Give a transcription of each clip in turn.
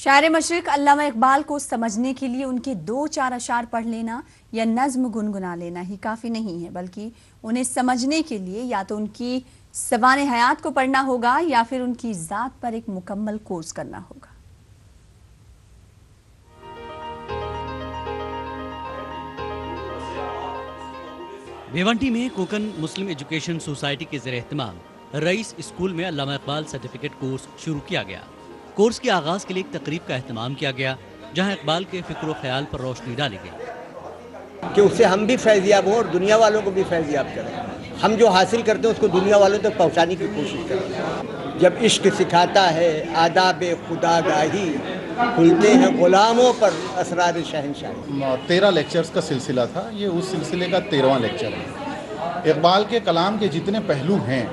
شاعر مشرق علامہ اقبال کو سمجھنے کے لیے ان کے 2-4 اشعار پڑھ لینا یا نظم گنگنا لینا ہی کافی نہیں ہے، بلکہ انہیں سمجھنے کے لیے یا تو ان کی سوانح حیات کو پڑھنا ہوگا یا پھر ان کی ذات پر ایک مکمل کورس کرنا ہوگا۔ بھیونٹی میں کوکن مسلم ایجوکیشن سوسائٹی کے زیر اہتمام رئیس اسکول میں علامہ اقبال سرٹیفکیٹ کورس شروع کیا گیا۔ کورس کے آغاز کے لیے ایک تقریب کا اہتمام کیا گیا جہاں اقبال کے فکر و خیال پر روشنی ڈالی گئی کہ اس سے ہم بھی فیضیاب ہوں اور دنیا والوں کو بھی فیضیاب کریں۔ ہم جو حاصل کرتے ہیں اس کو دنیا والوں تک پہنچانے کی کوشش کریں۔ جب عشق سکھاتا ہے آداب خدا گاہی، کھلتے ہیں غلاموں پر اسرار شہنشاہی۔ 13 لیکچرز کا سلسلہ تھا، یہ اس سلسلے کا 13واں لیکچر ہے۔ اقبال کے کلام کے جتنے پہلو ہیں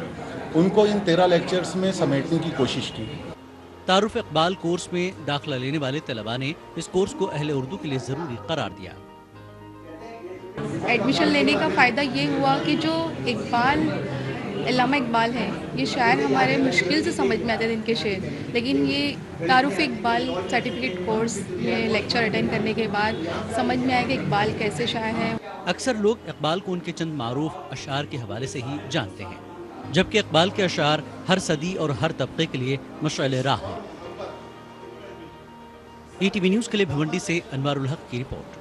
ان کو ان 13 لیکچرز میں سمیٹنے کی کوشش کی۔ تعارف اقبال کورس میں داخلہ لینے والے طلباء نے اس کورس کو اہل اردو کے لیے ضروری قرار دیا۔ ایڈمیشن لینے کا فائدہ یہ ہوا کہ جو علامہ اقبال ہیں، یہ شاعر ہمارے مشکل سے سمجھ میں آتے تھے ان کے شعر، لیکن یہ تعارف اقبال سرٹیفکیٹ کورس میں لیکچر اٹینڈ کرنے کے بعد سمجھ میں آیا کہ اقبال کیسے شاعر ہیں۔ اکثر لوگ اقبال کو ان کے چند معروف اشعار کے حوالے سے ہی جانتے ہیں، جبکہ اقبال کے اشعار ہر صدی اور ہر طبقے کے لیے مشعل راہ ہیں۔ ETV نیوز کے لیے بھیونڈی سے انوار الحق کی رپورٹ۔